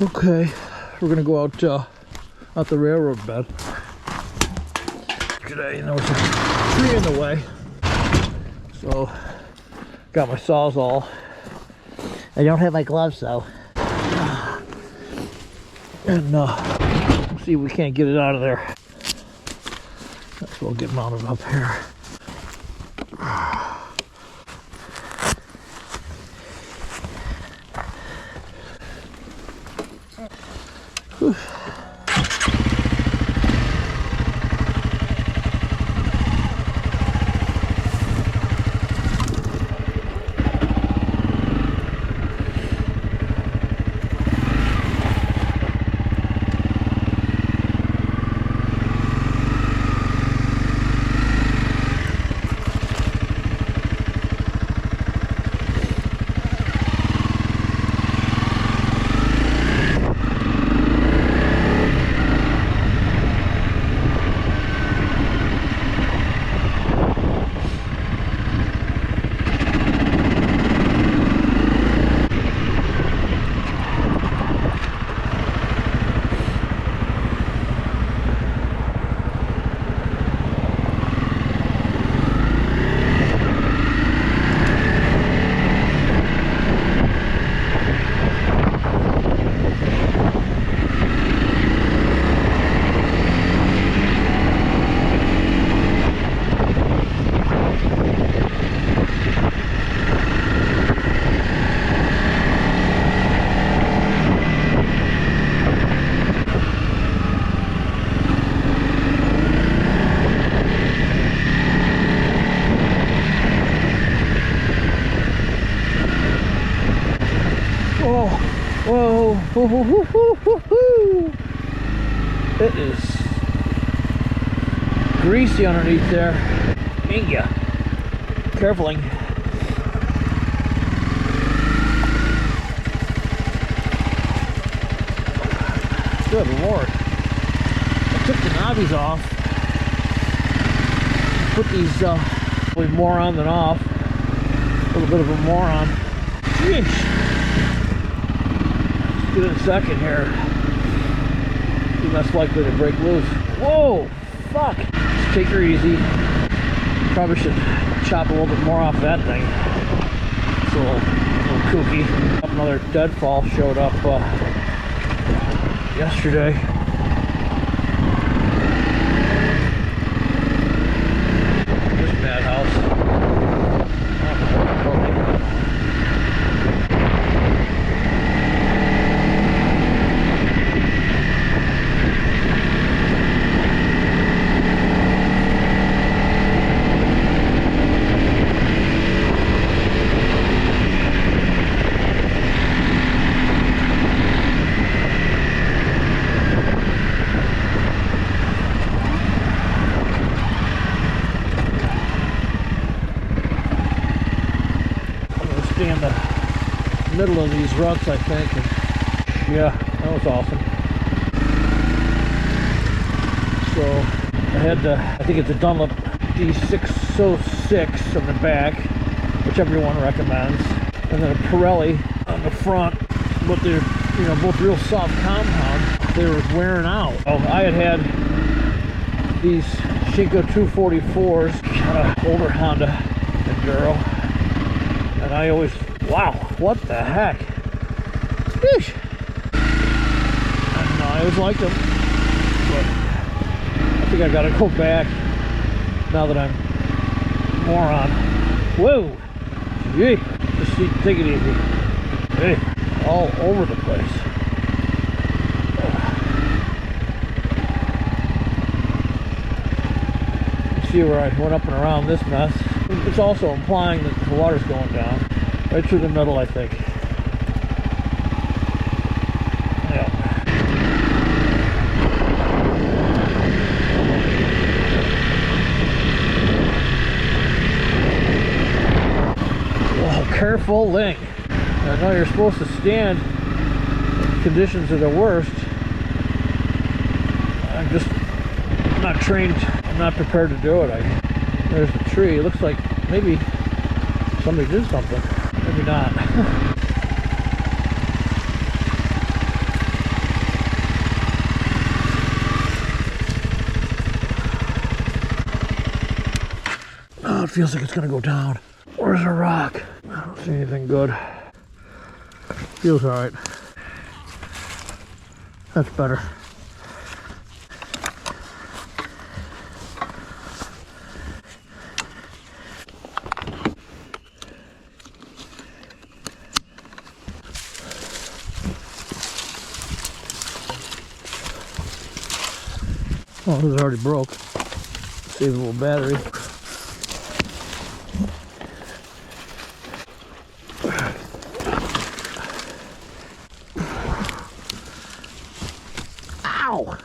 Okay, we're gonna go out the railroad bed today, and there was a tree in the way, so got my sawzall. I don't have my gloves though, and see if we can't get it out of there. That's what we'll get mounted up here. Whew. Whoa, whoa, whoa, whoa, whoa, whoa. It is greasy underneath there. Yeah. Carefully. Good Lord. I took the knobbies off. Put these probably more on than off. A little bit of a moron. Sheesh. Get in a second here. Be less likely to break loose. Whoa! Fuck! Just take her easy. Probably should chop a little bit more off that thing. It's a little kooky. Another deadfall showed up yesterday. This madhouse. In the middle of these ruts, I think. And yeah, that was awesome. So I had I think it's a Dunlop D606 on the back, which everyone recommends, and then a Pirelli on the front, but they're, you know, both real soft compound. They were wearing out. Oh, I had these Shinko 244s, kind of older Honda Enduro. And I always, wow, what the heck? Sheesh. And I always liked them, but I think I gotta go back now that I'm moron. Whoa! Gee, just take it easy. Hey, all over the place. See where I went up and around this mess. It's also implying that the water's going down right through the middle, I think. Yeah. Whoa, careful link. I know you're supposed to stand in conditions that are worst. I'm not trained. I'm not prepared to do it. There's the tree. It looks like maybe somebody did something. Maybe not. feels like it's gonna go down. Where's a rock? I don't see anything good. Feels all right. That's better. Oh, this is already broke. Save a little battery. Ow!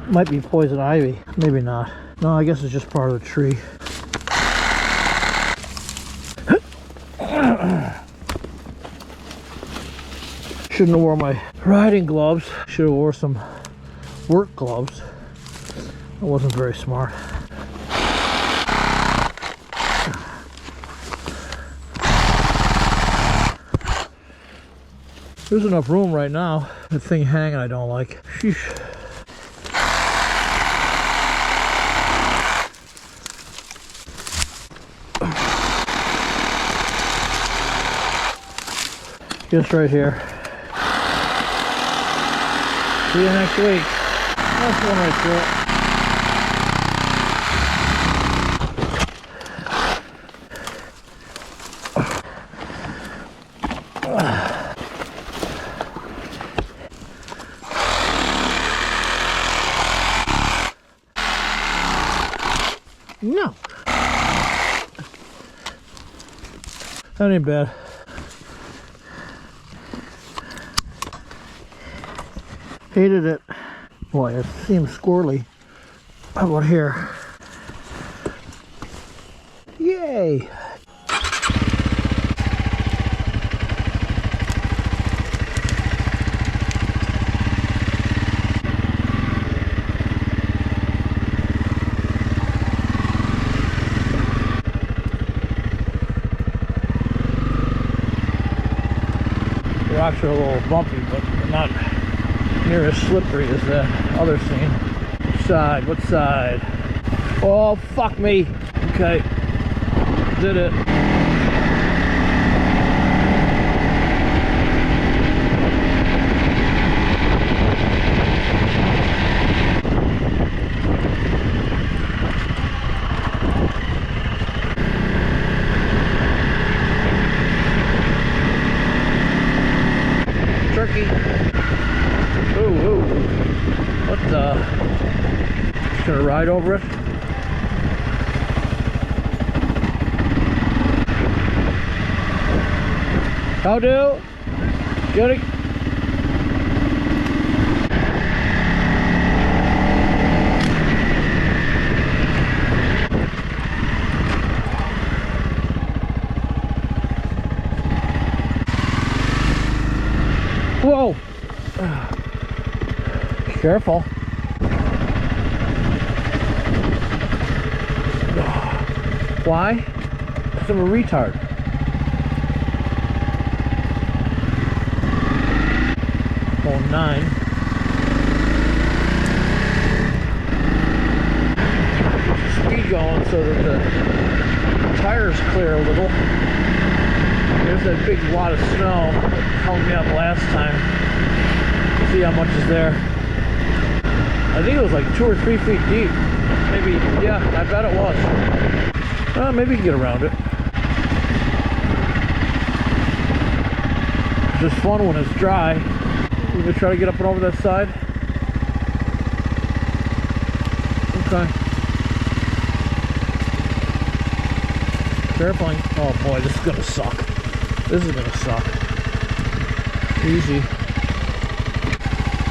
Might be poison ivy, maybe not. No, I guess it's just part of the tree. Shouldn't have worn my riding gloves. Should have wore some work gloves. I wasn't very smart. There's enough room right now. The thing hanging I don't like. Sheesh. Just right here. See you next week. That's one right through it. No. That ain't bad. Hated it. Boy, it seems squirrely. How about here? Yay! The rocks are a little bumpy, but not near as slippery as the other scene. Which side? What side? Oh, fuck me. Okay. Did it. Turkey. Ooh. What the? Just gonna ride over it? How do? Get it? Whoa! Careful. Why? Because I'm a retard. Oh, 9. Speed going so that the tires clear a little. There's that big wad of snow that held me up last time. See how much is there. I think it was like 2 or 3 feet deep. Maybe, yeah, I bet it was. Maybe you can get around it. It's just fun when it's dry. You gonna try to get up and over that side? Careful. Oh boy, this is gonna suck. This is gonna suck. Easy.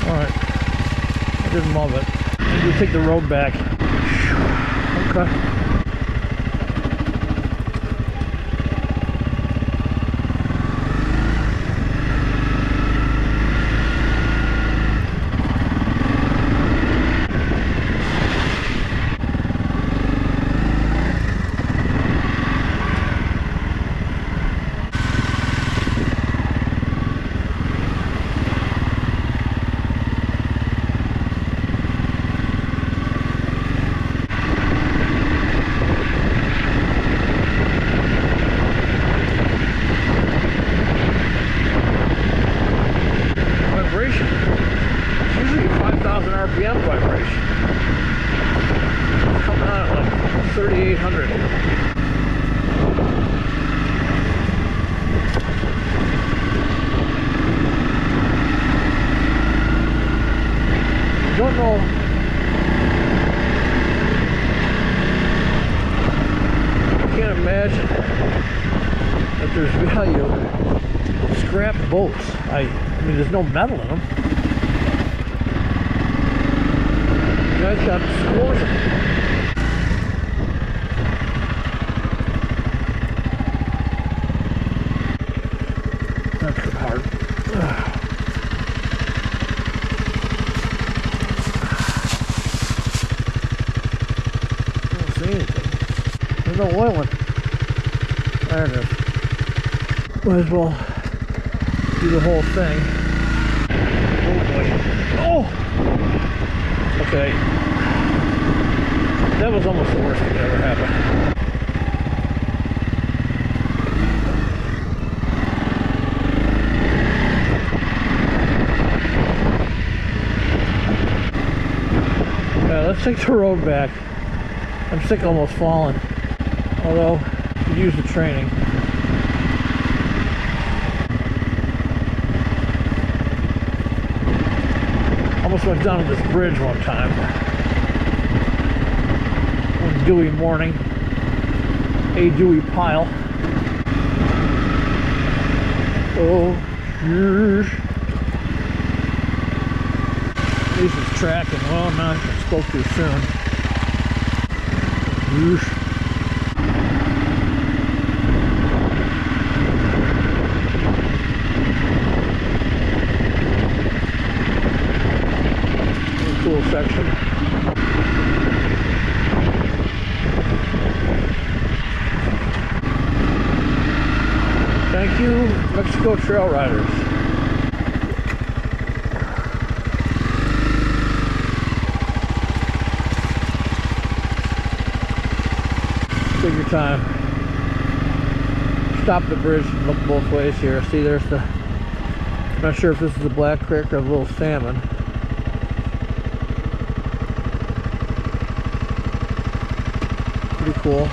Alright. I didn't love it. Maybe we take the road back. Okay. RPM vibration. Coming out at like 3,800. Don't know. I can't imagine that there's value in scrap boats. I mean, there's no metal in them. Guys got scores. That's hard. I don't see anything. There's no oil in it. There it is. Might as well do the whole thing. Oh boy. Oh! Okay, that was almost the worst thing that ever happened. Yeah, let's take the road back. I'm sick of almost falling. Although, I could use the training. Almost went down to this bridge one time. One dewy morning. A dewy pile. Oh, yeesh. At least it's tracking. Well, no, I spoke too soon. Yeesh. Cool section. Thank you, Mexico Trail Riders. Take your time. Stop at the bridge and look both ways here. See, there's the... I'm not sure if this is a black crick or a little salmon. Pretty cool.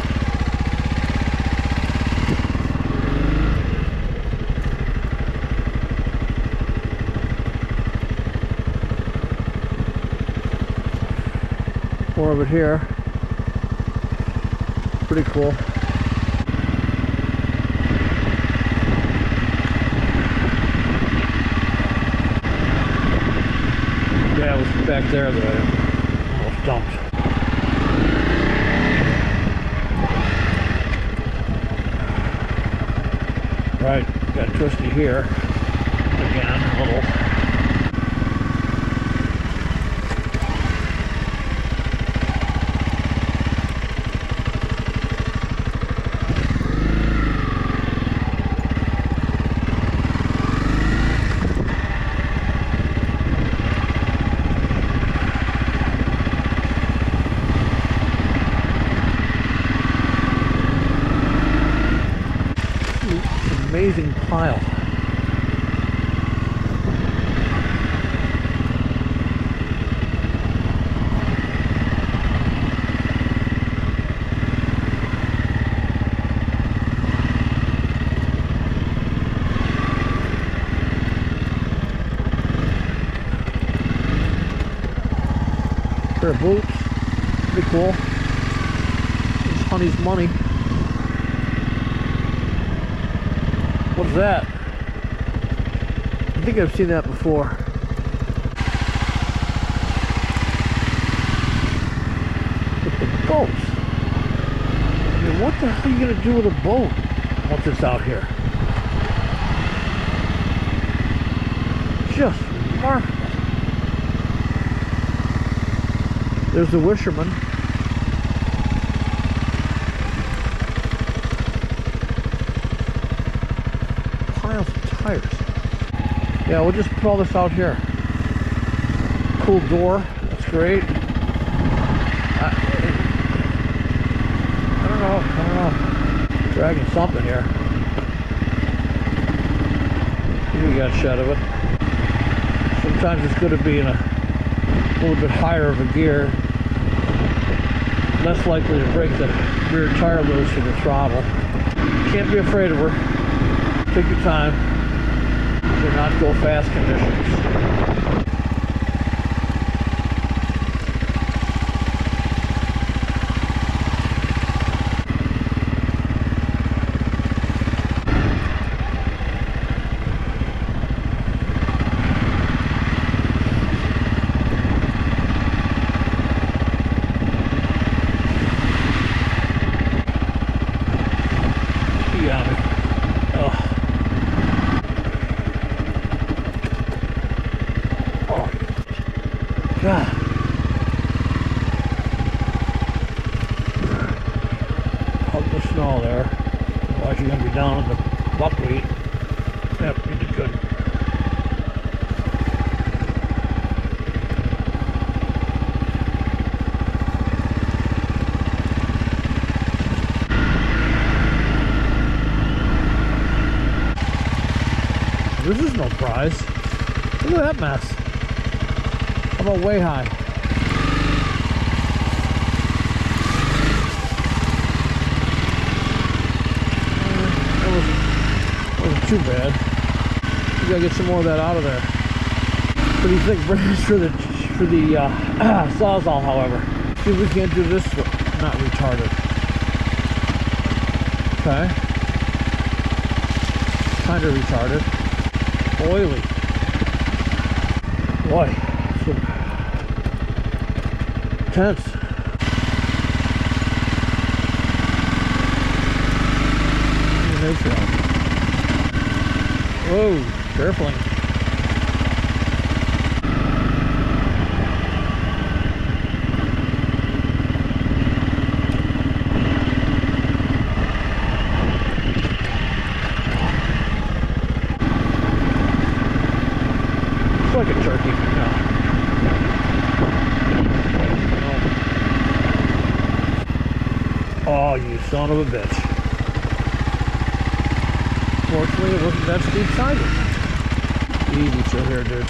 More of it here. Pretty cool. Yeah, it was back there that I almost dumped. Right, got twisty here again, a little. Amazing pile. Pair of boots. Pretty cool. It's honey's money. that? I think I've seen that before. With the boats. I mean, what the hell are you gonna do with a boat once it's out here? Just remarkable. There's the Wisherman. Piles of tires. Yeah, we'll just put all this out here. Cool door. That's great. I don't know. Dragging something here. We got a shed of it. Sometimes it's good to be in a little bit higher of a gear. Less likely to break the rear tire loose with the throttle. Can't be afraid of her. Take your time. They're not go fast conditions. God. Hug the snow there. Otherwise you're going to be down in the buckwheat. Yep, you did good. This is no prize. Look at that mess. How about way high? That wasn't too bad. You gotta get some more of that out of there. What do you think, British, for the Sawzall, however? See if we can't do this not retarded. Okay. Kind of retarded. Oily. Boy, so tense. Whoa, carefully. Like a turkey. No. Oh, you son of a bitch. Fortunately, it wasn't that steep siding. Easy chill here, dude.